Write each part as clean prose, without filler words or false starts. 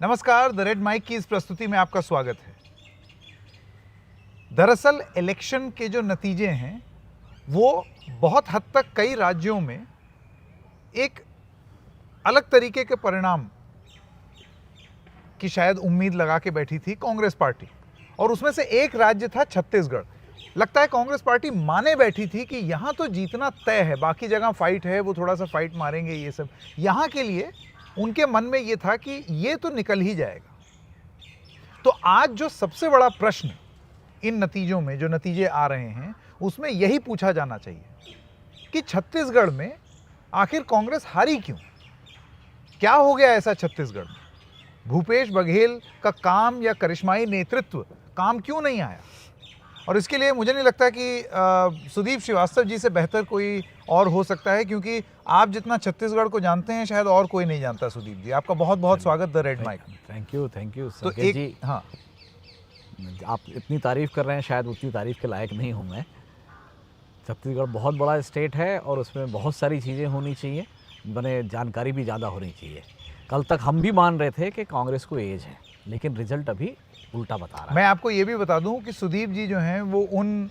नमस्कार, the red mic की इस प्रस्तुति में आपका स्वागत है। दरअसल इलेक्शन के जो नतीजे हैं वो बहुत हद तक कई राज्यों में एक अलग तरीके के परिणाम की शायद उम्मीद लगा के बैठी थी कांग्रेस पार्टी, और उसमें से एक राज्य था छत्तीसगढ़। लगता है कांग्रेस पार्टी माने बैठी थी कि यहाँ तो जीतना तय है, बाकी जगह फाइट है, वो थोड़ा सा फाइट मारेंगे, ये सब यहाँ के लिए उनके मन में ये था कि ये तो निकल ही जाएगा। तो आज जो सबसे बड़ा प्रश्न इन नतीजों में, जो नतीजे आ रहे हैं, उसमें यही पूछा जाना चाहिए कि छत्तीसगढ़ में आखिर कांग्रेस हारी क्यों? क्या हो गया ऐसा छत्तीसगढ़ में? भूपेश बघेल का काम या करिश्माई नेतृत्व काम क्यों नहीं आया? और इसके लिए मुझे नहीं लगता कि सुदीप श्रीवास्तव जी से बेहतर कोई और हो सकता है, क्योंकि आप जितना छत्तीसगढ़ को जानते हैं शायद और कोई नहीं जानता। सुदीप जी, आपका बहुत बहुत स्वागत द रेड माइक में। थैंक यू तो एक जी। हाँ, आप इतनी तारीफ़ कर रहे हैं, शायद उतनी तारीफ़ के लायक नहीं हूँ मैं। छत्तीसगढ़ बहुत बड़ा स्टेट है और उसमें बहुत सारी चीज़ें होनी चाहिए, बने जानकारी भी ज़्यादा होनी चाहिए। कल तक हम भी मान रहे थे कि कांग्रेस को एज है, लेकिन रिजल्ट अभी उल्टा बता रहा है। मैं आपको ये भी बता दूं कि सुदीप जी जो हैं वो उन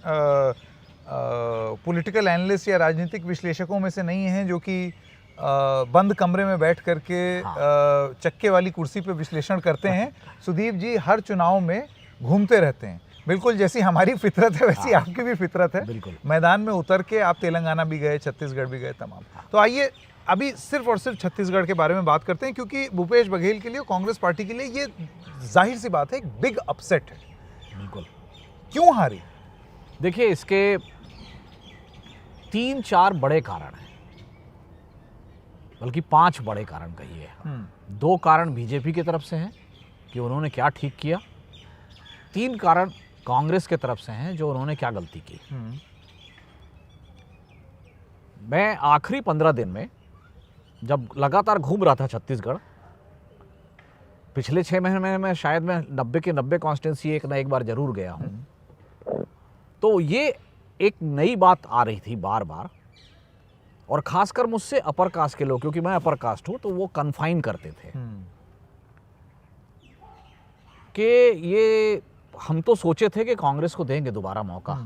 पॉलिटिकल एनालिस्ट या राजनीतिक विश्लेषकों में से नहीं हैं जो कि बंद कमरे में बैठ करके चक्के वाली कुर्सी पे विश्लेषण करते हैं। सुदीप जी हर चुनाव में घूमते रहते हैं, बिल्कुल जैसी हमारी फितरत है वैसी आपकी भी फितरत है। बिल्कुल मैदान में उतर के आप तेलंगाना भी गए, छत्तीसगढ़ भी गए, तमाम। तो आइए अभी सिर्फ और सिर्फ छत्तीसगढ़ के बारे में बात करते हैं, क्योंकि भूपेश बघेल के लिए, कांग्रेस पार्टी के लिए ये जाहिर सी बात है एक बिग अपसेट है। बिल्कुल। क्यों हारी? देखिए, इसके 3-4 बड़े कारण हैं, बल्कि 5 बड़े कारण कहिए। 2 कारण बीजेपी की तरफ से हैं कि उन्होंने क्या ठीक किया, 3 कारण कांग्रेस के तरफ से हैं जो उन्होंने क्या गलती की। मैं आखिरी 15 दिन में जब लगातार घूम रहा था छत्तीसगढ़, पिछले 6 महीने में शायद मैं 90 के 90 कॉन्स्टिट्यूंसी एक ना एक बार जरूर गया हूं, तो ये एक नई बात आ रही थी बार बार, और खासकर मुझसे अपर कास्ट के लोग, क्योंकि मैं अपर कास्ट हूं, तो वो कन्फाइन करते थे कि ये हम तो सोचे थे कि कांग्रेस को देंगे दोबारा मौका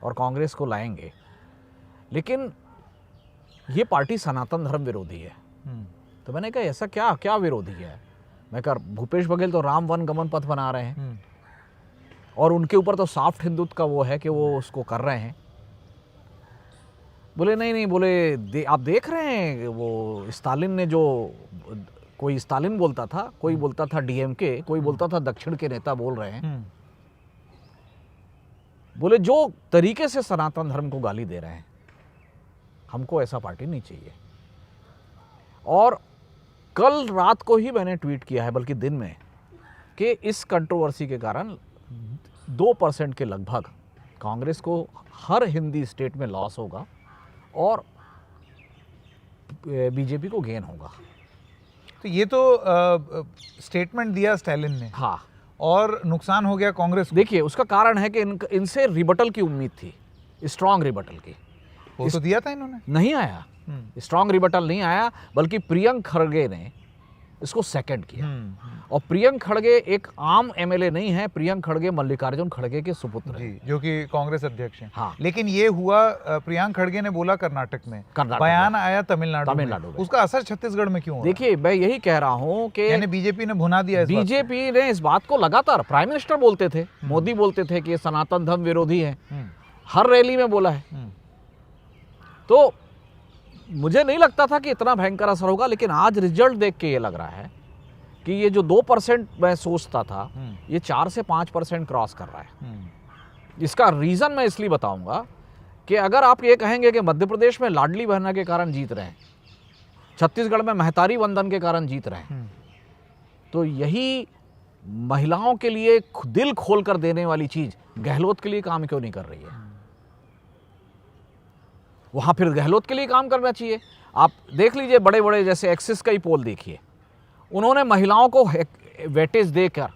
और कांग्रेस को लाएंगे, लेकिन ये पार्टी सनातन धर्म विरोधी है। तो मैंने कहा ऐसा क्या क्या विरोधी है? मैं कहा भूपेश बघेल तो राम वन गमन पथ बना रहे हैं और उनके ऊपर तो सॉफ्ट हिंदुत्व का वो है कि वो उसको कर रहे हैं। बोले नहीं, बोले आप देख रहे हैं वो स्टालिन ने जो, कोई स्टालिन बोलता था, कोई बोलता था डीएमके, कोई बोलता था दक्षिण के नेता बोल रहे हैं। बोले जो तरीके से सनातन धर्म को गाली दे रहे हैं, हमको ऐसा पार्टी नहीं चाहिए। और कल रात को ही मैंने ट्वीट किया है, बल्कि दिन में, कि इस कंट्रोवर्सी के कारण 2% के लगभग कांग्रेस को हर हिंदी स्टेट में लॉस होगा और बीजेपी को गेन होगा। तो ये तो स्टेटमेंट दिया स्टालिन ने, हाँ, और नुकसान हो गया कांग्रेस को। देखिए उसका कारण है कि इनसे रिबटल की उम्मीद थी, स्ट्रांग रिबटल की। वो तो दिया था इन्होंने, नहीं आया, स्ट्रांग रिबटल नहीं आया, बल्कि प्रियंक खड़गे ने इसको सेकंड किया। और प्रियंक खड़गे एक आम एमएलए नहीं है, प्रियंक खड़गे मल्लिकार्जुन खड़गे के सुपुत्र हैं, जो कि कांग्रेस अध्यक्ष हैं। हाँ। लेकिन ये हुआ, प्रियंक खड़गे ने बोला कर्नाटक में, बयान आया तमिलनाडु में, उसका असर छत्तीसगढ़ में क्यों हो रहा है? देखिए मैं यही कह रहा हूं कि यानी बीजेपी ने भुना दिया। बीजेपी ने इस बात को लगातार, प्राइम मिनिस्टर बोलते थे, मोदी बोलते थे कि ये सनातन धर्म विरोधी है, हर रैली में बोला है। तो मुझे नहीं लगता था कि इतना भयंकर असर होगा, लेकिन आज रिजल्ट देख के ये लग रहा है कि ये जो 2% मैं सोचता था, ये 4 से 5% क्रॉस कर रहा है। इसका रीज़न मैं इसलिए बताऊंगा कि अगर आप ये कहेंगे कि मध्य प्रदेश में लाडली बहना के कारण जीत रहे हैं, छत्तीसगढ़ में महतारी वंदन के कारण जीत रहे हैं, तो यही महिलाओं के लिए दिल खोल कर देने वाली चीज़ गहलोत के लिए काम क्यों नहीं कर रही है? वहाँ फिर गहलोत के लिए काम करना चाहिए। आप देख लीजिए, बड़े बड़े जैसे एक्सिस का ही पोल देखिए, उन्होंने महिलाओं को वेटेज देकर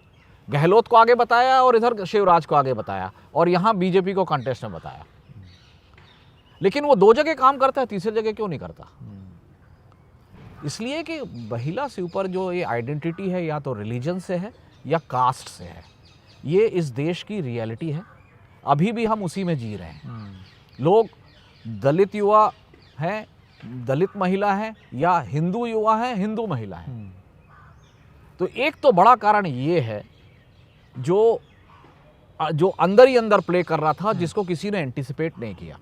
गहलोत को आगे बताया और इधर शिवराज को आगे बताया, और यहाँ बीजेपी को कंटेस्ट में बताया। लेकिन वो 2 जगह काम करता है, तीसरी जगह क्यों नहीं करता? इसलिए कि महिला से ऊपर जो ये आइडेंटिटी है या तो रिलीजन से है या कास्ट से है। ये इस देश की रियलिटी है, अभी भी हम उसी में जी रहे हैं। लोग दलित युवा हैं, दलित महिला है, या हिंदू युवा है, हिंदू महिला है। तो एक तो बड़ा कारण ये है जो अंदर ही अंदर प्ले कर रहा था, जिसको किसी ने एंटिसिपेट नहीं किया।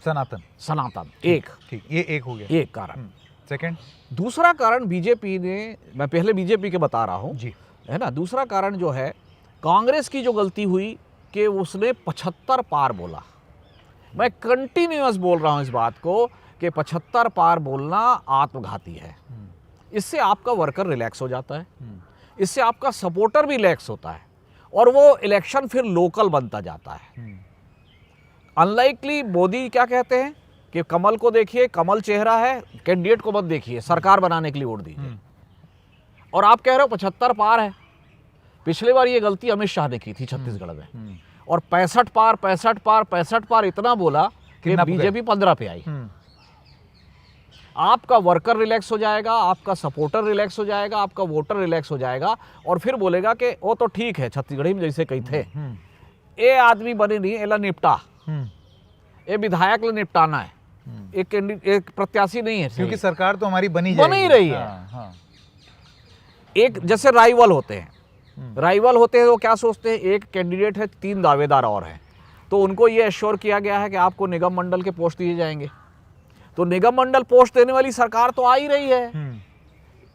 सनातन एक, ठीक, ये एक हो गया, एक कारण। सेकंड, दूसरा दूसरा कारण बीजेपी ने, मैं पहले बीजेपी के बता रहा हूँ जी, है ना। दूसरा कारण जो है कांग्रेस की जो गलती हुई कि उसने 75 पार बोला। मैं कंटिन्यूअस बोल रहा हूँ इस बात को कि 75 पार बोलना आत्मघाती है। इससे आपका वर्कर रिलैक्स हो जाता है, इससे आपका सपोर्टर भी रिलैक्स होता है, और वो इलेक्शन फिर लोकल बनता जाता है। अनलाइकली मोदी क्या कहते हैं कि कमल को देखिए, कमल चेहरा है, कैंडिडेट को मत देखिए, सरकार बनाने के लिए वोट दीजिए। और आप कह रहे हो 75 पार है। पिछली बार ये गलती अमित शाह ने की थी छत्तीसगढ़ में, और 65 पार इतना बोला कि बीजेपी 15 पे आई। आपका वर्कर रिलैक्स हो जाएगा, आपका सपोर्टर रिलैक्स हो जाएगा, आपका वोटर रिलैक्स हो जाएगा, और फिर बोलेगा कि वो तो ठीक है, छत्तीसगढ़ी में जैसे कही थे, ये आदमी बने नहीं, एला निपटा, ये विधायक ले निपटाना है, एक प्रत्याशी नहीं है, क्योंकि सरकार तो हमारी बन ही रही है। हाँ। एक जैसे राइवल होते हैं, वो क्या सोचते हैं, एक कैंडिडेट है, 3 दावेदार और हैं, तो उनको ये एश्योर किया गया है कि आपको निगम मंडल के पोस्ट दिए जाएंगे। तो निगम मंडल पोस्ट देने वाली सरकार तो आ ही रही है,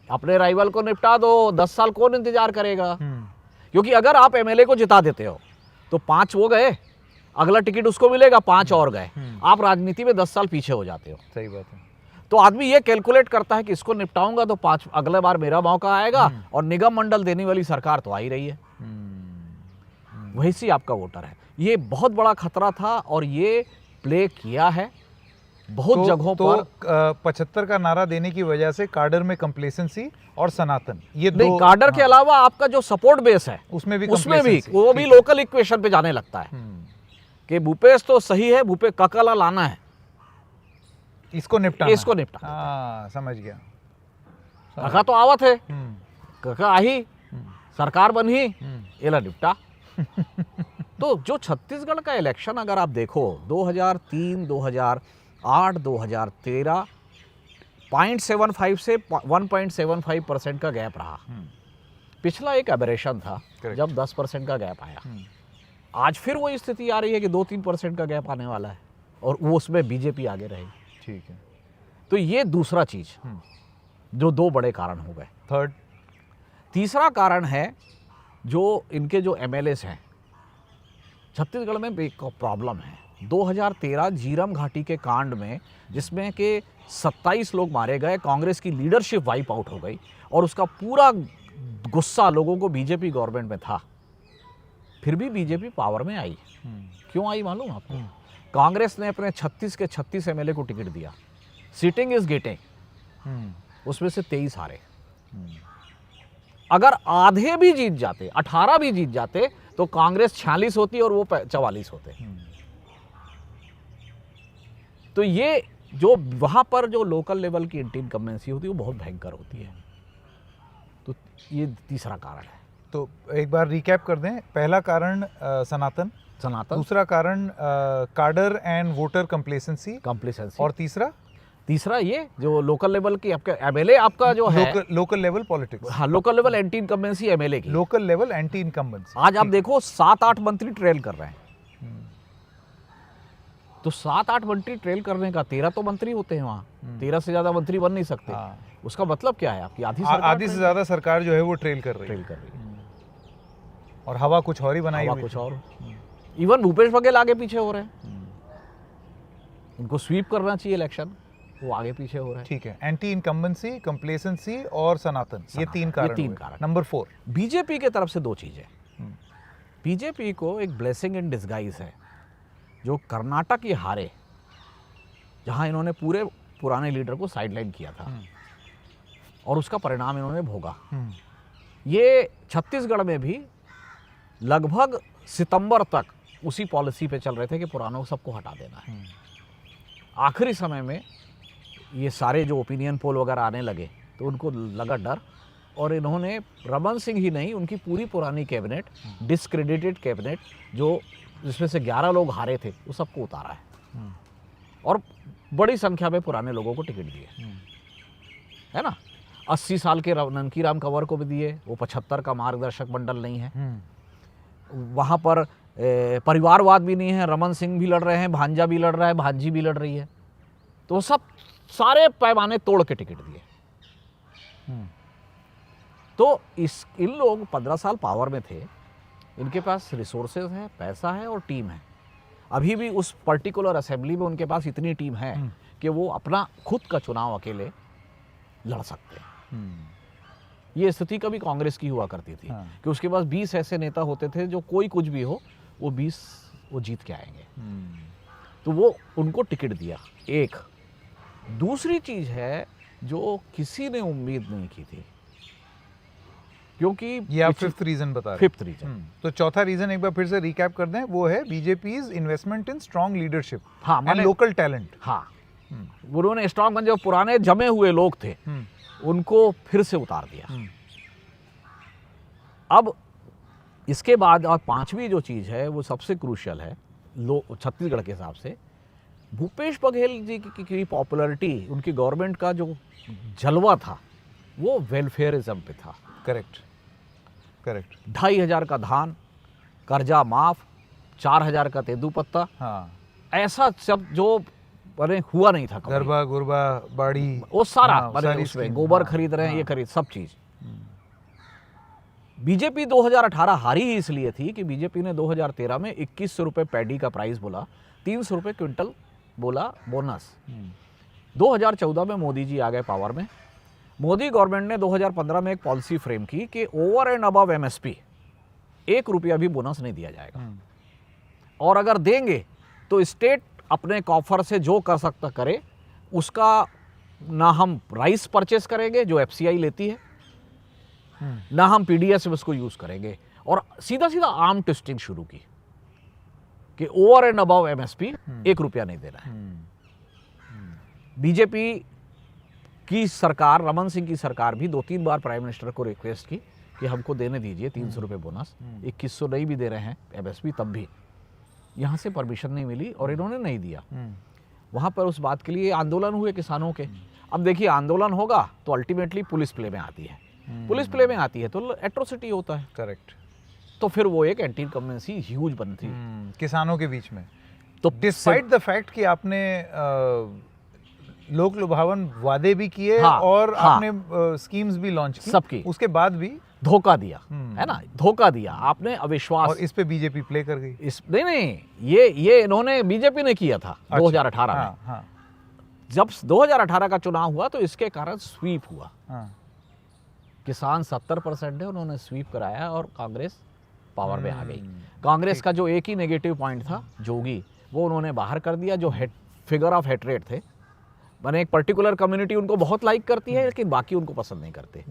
अपने राइवल को निपटा दो, 10 साल कौन इंतजार करेगा। क्योंकि अगर आप एमएलए को जिता देते हो तो 5 वो गए, अगला टिकट उसको मिलेगा, 5 और गए, आप राजनीति में 10 साल पीछे हो जाते हो। सही बात है। तो आदमी ये कैलकुलेट करता है कि इसको निपटाऊंगा तो 5 अगले बार मेरा मौका आएगा, और निगम मंडल देने वाली सरकार तो आ ही रही है। वही सी आपका वोटर है। ये बहुत बड़ा खतरा था, और ये प्ले किया है बहुत जगहों पर। 75 का नारा देने की वजह से काडर में कंप्लेसेंसी और सनातन, ये नहीं, दो काडर के अलावा आपका जो सपोर्ट बेस है उसमें भी वो भी लोकल इक्वेशन पे जाने लगता है कि भूपेश तो सही है, भूपेश ककला लाना है, इसको निपटा। हाँ, समझ गया। कका तो आवत है, कका आई, सरकार बनी, एला निपटा। तो जो छत्तीसगढ़ का इलेक्शन अगर आप देखो 2003, 2008, 2013, 0.75 से 1.75% का गैप रहा। पिछला एक एबरेशन था जब 10% का गैप आया। आज फिर वो स्थिति आ रही है कि 2-3% का गैप आने वाला है, और वो उसमें बीजेपी आगे रहेगी। ठीक है। तो ये दूसरा चीज, जो 2 बड़े कारण हो गए। तीसरा कारण है जो इनके जो एमएलएस हैं, छत्तीसगढ़ में एक प्रॉब्लम है। 2013 झीरम घाटी के कांड में, जिसमें के 27 लोग मारे गए, कांग्रेस की लीडरशिप वाइप आउट हो गई, और उसका पूरा गुस्सा लोगों को बीजेपी गवर्नमेंट में था। फिर भी बीजेपी पावर में आई। क्यों आई मालूम आपको? कांग्रेस ने अपने 36 के 36 एमएलए को टिकट दिया। सिटिंग इज गेटिंग, उसमें से 23 हारे। अगर आधे भी जीत जाते, 18 भी जीत जाते, तो कांग्रेस 46 होती और वो 44 होते। तो ये जो वहां पर जो लोकल लेवल की एंटी इनकम्बेंसी होती है, वो बहुत भयंकर होती है। तो ये तीसरा कारण है। तो एक बार रिकैप कर दें। पहला कारण सनातन, दूसरा कारण काडर एंड वोटर कंप्लेसेंसी, और तीसरा ये जो लोकल लेवल की आपका एमएलए आपका जो है, लोकल लेवल पॉलिटिक्स। हाँ, local level anti incumbency MLA की, लोकल लेवल एंटी इनकम्बेंसी। आज आप देखो 7-8 मंत्री ट्रेल कर रहे हैं। तो 7-8 मंत्री ट्रेल करने का, 13 तो मंत्री होते हैं वहाँ, 13 से ज्यादा मंत्री बन नहीं सकते। उसका मतलब क्या है? आपकी आधी से ज्यादा सरकार जो है वो ट्रेल कर रही है, और हवा कुछ और ही बनाई हुई, कुछ और। इवन भूपेश बघेल आगे पीछे हो रहे हैं। उनको स्वीप करना चाहिए इलेक्शन, वो आगे पीछे हो रहे हैं। ठीक है। एंटी इनकम्बेंसी, कंप्लेसेंसी और सनातन, ये तीन कारण। नंबर 4, बीजेपी के तरफ से 2 चीजें। बीजेपी को एक ब्लेसिंग इन डिस्गाइज है, जो कर्नाटक ये हारे, जहां इन्होंने पूरे पुराने लीडर को साइडलाइन किया था, और उसका परिणाम इन्होंने भोगा। ये छत्तीसगढ़ में भी लगभग सितंबर तक उसी पॉलिसी पे चल रहे थे कि पुरानों सबको हटा देना है। आखिरी समय में ये सारे जो ओपिनियन पोल वगैरह आने लगे तो उनको लगा डर, और इन्होंने रमन सिंह ही नहीं, उनकी पूरी पुरानी कैबिनेट, डिस्क्रेडिटेड कैबिनेट, जो जिसमें से 11 लोग हारे थे, वो सबको उतारा है और बड़ी संख्या में पुराने लोगों को टिकट दिए, है ना। 80 साल के ननकी राम कंवर को भी दिए, वो 75 का मार्गदर्शक मंडल नहीं है। वहाँ पर परिवारवाद भी नहीं है, रमन सिंह भी लड़ रहे हैं, भांजा भी लड़ रहा है, भांजी भी लड़ रही है, तो वो सब सारे पैमाने तोड़ के टिकट दिए। तो इन लोग 15 साल पावर में थे, इनके पास रिसोर्सेज है, पैसा है और टीम है। अभी भी उस पर्टिकुलर असेंबली में उनके पास इतनी टीम है कि वो अपना खुद का चुनाव अकेले लड़ सकते हैं। ये स्थिति कभी कांग्रेस की हुआ करती थी कि उसके पास 20 ऐसे नेता होते थे जो कोई कुछ भी हो वो 20 वो जीत के आएंगे। तो वो उनको टिकट दिया। एक दूसरी चीज है जो किसी ने उम्मीद नहीं की थी, क्योंकि ये आप फिफ्थ रीजन बता रहे हैं। Fifth reason. तो चौथा रीजन एक बार फिर से रिकैप कर दें, वो है BJP's investment in strong leadership and local talent. हाँ, उन्होंने स्ट्रॉन्ग, जो पुराने जमे हुए लोग थे उनको फिर से उतार दिया। अब इसके बाद और पांचवी जो चीज है वो सबसे क्रूशियल है छत्तीसगढ़ के हिसाब से, भूपेश बघेल जी की पॉपुलैरिटी, उनकी गवर्नमेंट का जो जलवा था वो वेलफेयरिज्म पे था। Correct correct. 2,500 का धान, कर्जा माफ, 4,000 का तेंदूपत्ता, हाँ, ऐसा सब जो बने हुआ नहीं था। गरबा गुरबा बाड़ी, वो सारा सारी उसमें गोबर खरीद रहे हैं, ये खरीद सब चीज। बीजेपी 2018 हारी ही इसलिए थी कि बीजेपी ने 2013 में 2100 रुपए पैडी का प्राइस बोला, 300 रुपए क्विंटल बोला बोनस। 2014 में मोदी जी आ गए पावर में। मोदी गवर्नमेंट ने 2015 में एक पॉलिसी फ्रेम की कि ओवर एंड अबव एमएसपी 1 रुपया भी बोनस नहीं दिया जाएगा, और अगर देंगे तो स्टेट अपने कॉफर से जो कर सकता करे, उसका ना हम राइस परचेस करेंगे जो एफसीआई लेती है, ना हम पीडीएस में उसको यूज करेंगे, और सीधा सीधा आर्म ट्विस्टिंग शुरू की कि ओवर एंड अबव एमएसपी 1 रुपया नहीं देना है। बीजेपी की सरकार, रमन सिंह की सरकार भी 2-3 बार प्राइम मिनिस्टर को रिक्वेस्ट की कि हमको देने दीजिए 300 रुपये बोनस, 2100 नहीं भी दे रहे हैं एमएसपी, तब भी यहाँ से परमिशन नहीं मिली और इन्होंने नहीं दिया। वहाँ पर उस बात के लिए आंदोलन हुए किसानों के। अब देखिए, आंदोलन होगा तो अल्टीमेटली पुलिस प्ले में आती है, पुलिस प्ले में आती है तो एट्रोसिटी होता है। करेक्ट। तो फिर वो एक एंटी इनकम्बेंसी ह्यूज बनती किसानों के बीच में। तो डिस्पाइट द फैक्ट कि आपने लोक लुभावन वादे भी किए, हाँ, और हाँ, आपने स्कीम्स भी लॉन्च की, सबकी, उसके बाद भी धोखा दिया, है ना, धोखा दिया आपने, अविश्वास। और इस पे बीजेपी प्ले कर गई। नहीं, ये इन्होंने, बीजेपी ने किया था 2018 में। हाँ। जब 2018 का चुनाव हुआ तो इसके कारण स्वीप हुआ। हाँ। किसान 70% है, उन्होंने स्वीप कराया और कांग्रेस पावर में आ गई। कांग्रेस का जो एक ही नेगेटिव पॉइंट था, जोगी, वो उन्होंने बाहर कर दिया, जो फिगर ऑफ हेट्रेट थे। माने एक पर्टिकुलर कम्युनिटी उनको बहुत लाइक करती है, लेकिन बाकी उनको पसंद नहीं करते।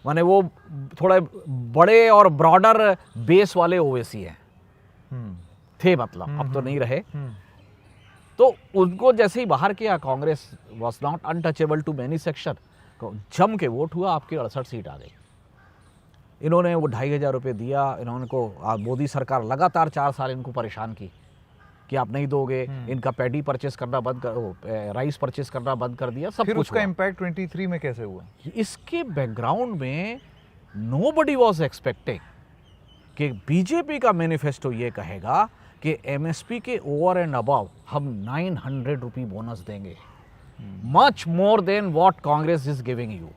माने वो थोड़े बड़े और ब्रॉडर बेस वाले ओवैसी हैं, थे मतलब, अब तो नहीं रहे। तो उनको जैसे ही बाहर किया, Congress was not untouchable to many section, जम के वोट हुआ, आपकी 68 सीट आ गई। इन्होंने वो 2,500 रुपये दिया, इन्होंने को मोदी सरकार लगातार 4 साल इनको परेशान की कि आप नहीं दोगे, इनका पैडी परचेस करना बंद कर, राइस परचेस करना बंद कर दिया, सब फिर कुछ उसका इम्पैक्ट 23 में कैसे हुआ? इसके बैकग्राउंड में नोबडी वाज एक्सपेक्टिंग कि बीजेपी का मैनिफेस्टो ये कहेगा कि एमएसपी के ओवर एंड अबव हम 900 रुपये बोनस देंगे, much more than what Congress is giving you.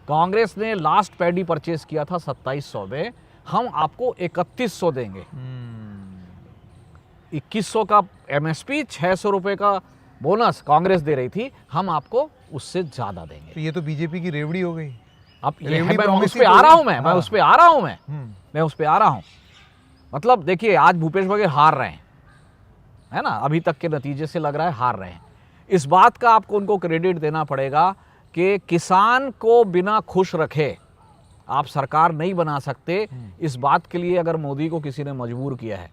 Congress ने लास्ट पैडी परचेस किया था 2700 में, हम आपको 3100 देंगे। 2100 का एमएसपी, 600 रुपए का बोनस कांग्रेस दे रही थी, हम आपको उससे ज्यादा देंगे। तो ये तो बीजेपी की रेवड़ी हो गई। अब मैं उस पे आ रहा हूं, मैं उस पे आ रहा हूं, मैं उस पे आ रहा हूं। मतलब देखिए, आज भूपेश बघेल हार रहे हैं, है ना, अभी तक के नतीजे से लग रहा है हार रहे हैं। इस बात का आपको उनको क्रेडिट देना पड़ेगा कि किसान को बिना खुश रखे आप सरकार नहीं बना सकते। इस बात के लिए अगर मोदी को किसी ने मजबूर किया है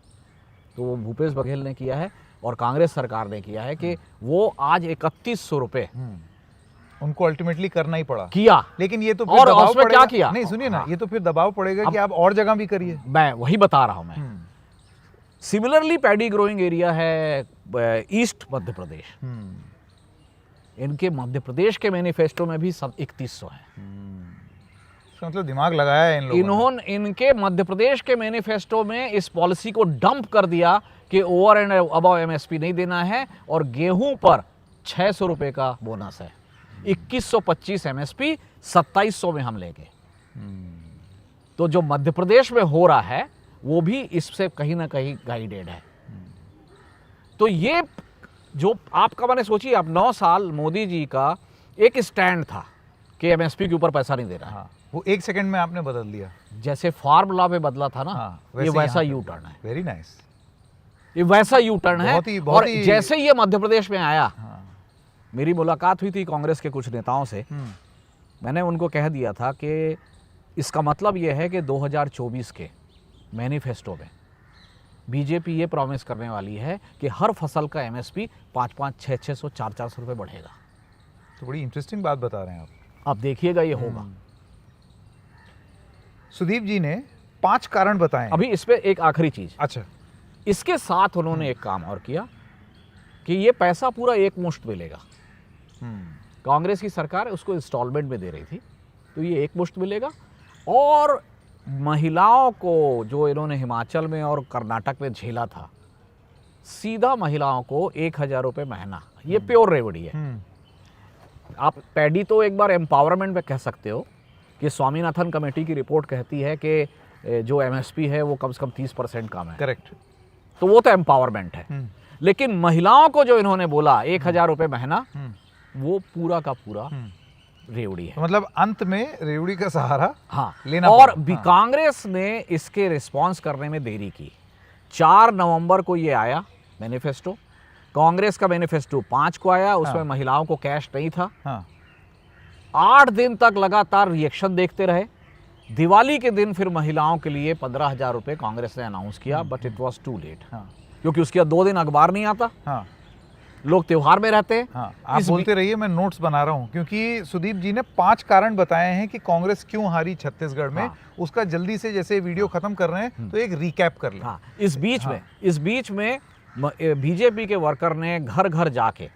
तो वो भूपेश बघेल ने किया है। और कांग्रेस सरकार ने किया है कि वो आज 3100 रुपए उनको अल्टीमेटली करना ही पड़ा। किया। लेकिन ये तो और दबाव उसमें पड़ेगा। क्या किया? नहीं सुनिए ना, हाँ। ये तो फिर दबाव पड़ेगा कि आप और जगह भी करिए। मैं वही बता रहा हूं मैं। सिमिलरली पैडी ग्रोइंग एरिया है ईस्ट मध्य प्रदेश, इनके मध्य प्रदेश के मैनिफेस्टो में भी सब 3100 है। मतलब दिमाग लगाया है इन लोगों ने। इन्होंने इनके मध्य प्रदेश के मैनिफेस्टो में इस पॉलिसी को डंप कर दिया कि ओवर एंड अबव एमएसपी नहीं देना है और गेहूं पर 600 रुपए का बोनस है। 2125 एमएसपी, 2700 में हम लेंगे। तो जो मध्य प्रदेश में हो रहा है वो भी इससे कहीं ना कहीं गाइडेड है। तो ये जो आपका, मैंने सोची आप 9 साल मोदी जी का एक स्टैंड था कि एमएसपी के ऊपर पैसा नहीं दे रहा है। हाँ, वो 1 सेकंड में आपने बदल दिया। जैसे फार्मूला पे बदला था ना, हाँ, ये वैसा यू टर्न है। Very nice. ये वैसा यू टर्न है। और जैसे ये मध्य प्रदेश में आया, मेरी मुलाकात हुई थी कांग्रेस के कुछ नेताओं से। मैंने उनको कह दिया था कि इसका मतलब ये है कि 2024 के मैनिफेस्टो में बीजेपी ये प्रॉमिस करने वाली है कि हर फसल का एमएसपी 500, 600, 400 रुपए बढ़ेगा। तो बड़ी इंटरेस्टिंग बात बता रहे हैं आप। अब देखिएगा ये होगा। सुदीप जी ने 5 कारण बताए। अभी इस पे एक आखिरी चीज, अच्छा, इसके साथ उन्होंने एक काम और किया कि ये पैसा पूरा एक मुश्त मिलेगा। कांग्रेस की सरकार उसको इंस्टॉलमेंट में दे रही थी, तो ये एक मुश्त मिलेगा। और महिलाओं को जो इन्होंने हिमाचल में और कर्नाटक में झेला था, सीधा महिलाओं को 1000 रुपये महीना, ये प्योर रेवड़ी है। आप पैडी तो एक बार एम्पावरमेंट में कह सकते हो कि स्वामीनाथन कमेटी की रिपोर्ट कहती है कि जो एमएसपी है वो कम से कम 30% कम है। करेक्ट। तो वो तो एम्पावरमेंट है। लेकिन महिलाओं को जो इन्होंने बोला 1000 रुपये महीना, वो पूरा का पूरा रेवड़ी है। तो मतलब अंत में रेवड़ी का सहारा लेना और पड़ा। कांग्रेस ने इसके रिस्पांस करने में देरी की। 4 नवंबर को ये आया मैनिफेस्टो। कांग्रेस का मैनिफेस्टो 5 को आया, उसमें महिलाओं को कैश नहीं था। 8 दिन तक लगातार रिएक्शन देखते रहे। दिवाली के दिन फिर महिलाओं के लिए 15,000 रुपये कांग्रेस ने अनाउंस किया, but it was too late, क्योंकि उसके बाद 2 दिन अखबार नहीं आता। लोग त्योहार में रहते हैं। आप बोलते रहिए, मैं नोट्स बना रहा हूं, क्योंकि सुदीप जी ने 5 कारण बताए हैं कि कांग्रेस क्यों हारी छत्तीसगढ़ में। उसका जल्दी से, जैसे वीडियो खत्म कर रहे हैं तो एक रिकैप कर लें। इस बीच में बीजेपी के वर्कर ने घर घर जाके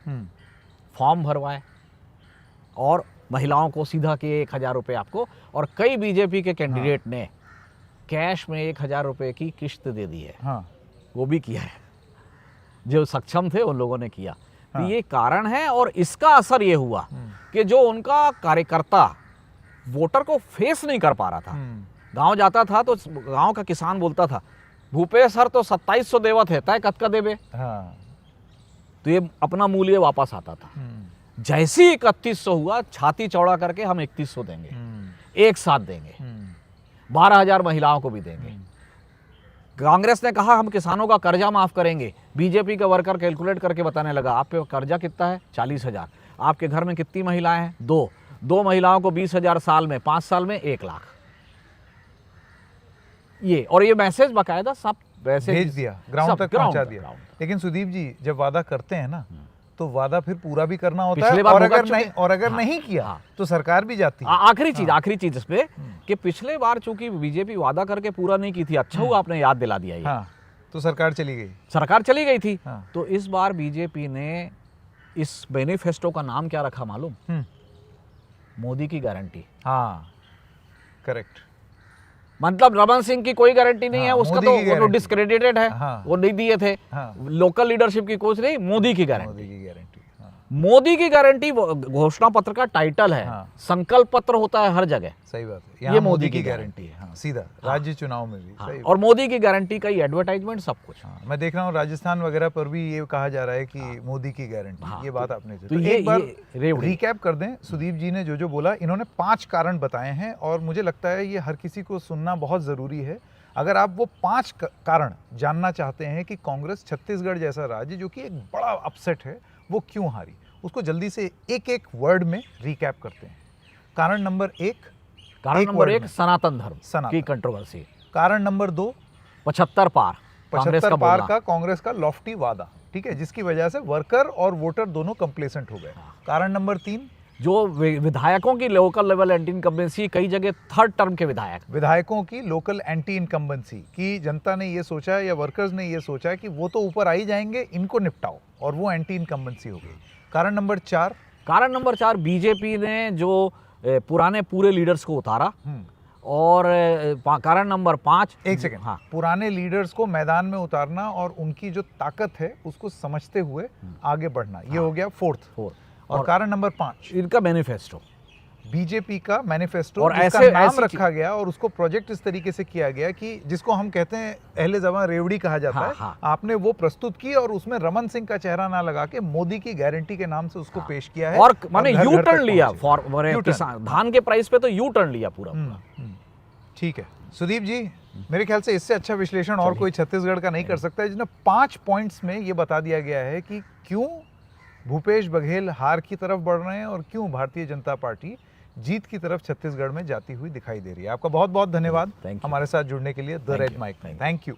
फॉर्म भरवाए और महिलाओं को सीधा के 1000 रुपये आपको, और कई बीजेपी के कैंडिडेट ने कैश में 1000 रुपये की किश्त दे दी है। वो भी किया है, जो सक्षम थे उन लोगों ने किया। तो ये कारण है। और इसका असर ये हुआ कि जो उनका कार्यकर्ता वोटर को फेस नहीं कर पा रहा था, गांव जाता था तो गांव का किसान बोलता था, भूपेश सर तो 2700 देवत है, तय कत का देवे। तो ये अपना मूल्य वापस आता था। जैसे ही 3100 हुआ, छाती चौड़ा करके हम 3100 देंगे, एक साथ देंगे, 12,000 महिलाओं को भी देंगे। कांग्रेस ने कहा हम किसानों का कर्जा माफ करेंगे। बीजेपी का वर्कर कैलकुलेट करके बताने लगा, आप पे कर्जा कितना है? 40,000। आपके घर में कितनी महिलाएं हैं? 2 महिलाओं को 20,000 साल में, 5 साल में 1 लाख। ये, और ये मैसेज बाकायदा सब वैसे भेज दिया, ग्राउंड तक पहुंचा दिया। लेकिन सुदीप जी, जब वादा करते हैं ना, तो वादा फिर पूरा भी करना होता है। और अगर नहीं किया तो सरकार भी जाती है। आखिरी चीज इसमें कि पिछले बार चूंकि बीजेपी वादा करके पूरा नहीं की थी, अच्छा हुआ आपने याद दिला दिया ये। तो सरकार चली गई थी। तो इस बार बीजेपी ने इस मैनिफेस्टो का नाम क्या रखा मालूम? मोदी की गारंटी। करेक्ट। मतलब रमन सिंह की कोई गारंटी नहीं है, उसका तो डिस्क्रेडिटेड है। वो नहीं दिए थे। लोकल लीडरशिप की कुछ नहीं, मोदी की गारंटी। मोदी की गारंटी घोषणा पत्र का टाइटल है। संकल्प पत्र होता है हर जगह। सही बात है। ये मोदी की गारंटी है। सीधा राज्य चुनाव में भी। और मोदी की गारंटी का एडवर्टाइजमेंट सब कुछ। मैं देख रहा हूँ राजस्थान वगैरह पर भी ये कहा जा रहा है कि मोदी की गारंटी। ये बात आपने तो एक बार रिकैप कर दें। सुदीप जी ने जो बोला, इन्होंने 5 कारण बताए हैं और मुझे लगता है ये हर किसी को सुनना बहुत जरूरी है। अगर आप वो 5 कारण जानना चाहते हैं कि कांग्रेस छत्तीसगढ़ जैसा राज्य, जो कि एक बड़ा अपसेट है, वो क्यों हारी, उसको जल्दी से एक वर्ड में रिकैप करते हैं। कारण नंबर 1 सनातन धर्म की कंट्रोवर्सी। कारण नंबर 2 75 पार का कांग्रेस का लॉफ्टी वादा। ठीक है, जिसकी वजह से वर्कर और वोटर दोनों कंप्लेसेंट हो गए। कारण नंबर 3, जो विधायकों की लोकल लेवल एंटी इनकम्बेंसी, कई जगह थर्ड टर्म के विधायकों की लोकल एंटी इनकम्बेंसी की जनता ने ये सोचा या वर्कर्स ने ये सोचा कि वो तो ऊपर आ ही जाएंगे, इनको निपटाओ, और वो एंटी इनकम्बेंसी हो गई। कारण नंबर 4, बीजेपी ने जो पुराने पूरे लीडर्स को उतारा, और कारण नंबर 5, एक सेकेंड, हाँ, पुराने लीडर्स को मैदान में उतारना और उनकी जो ताकत है उसको समझते हुए आगे बढ़ना, ये हो गया फोर्थ। और कारण नंबर 5, इनका मैनिफेस्टो, बीजेपी का मैनिफेस्टो, और जिसका ऐसे नाम रखा गया और उसको प्रोजेक्ट इस तरीके से किया गया कि जिसको हम कहते हैं अहले ज़बान रेवड़ी कहा जाता है। आपने वो प्रस्तुत की और उसमें रमन सिंह का चेहरा ना लगा के मोदी की गारंटी के नाम से उसको पेश किया है, और माने यू टर्न लिया किसान धान के प्राइस पे, तो यू टर्न लिया पूरा। ठीक है सुदीप जी, मेरे ख्याल से इससे अच्छा विश्लेषण और कोई छत्तीसगढ़ का नहीं कर सकता है, जिसमें 5 पॉइंट्स में ये बता दिया गया है कि क्यों भूपेश बघेल हार की तरफ बढ़ रहे हैं और क्यों भारतीय जनता पार्टी जीत की तरफ छत्तीसगढ़ में जाती हुई दिखाई दे रही है। आपका बहुत बहुत धन्यवाद हमारे साथ जुड़ने के लिए द रेड माइक में। Thank you.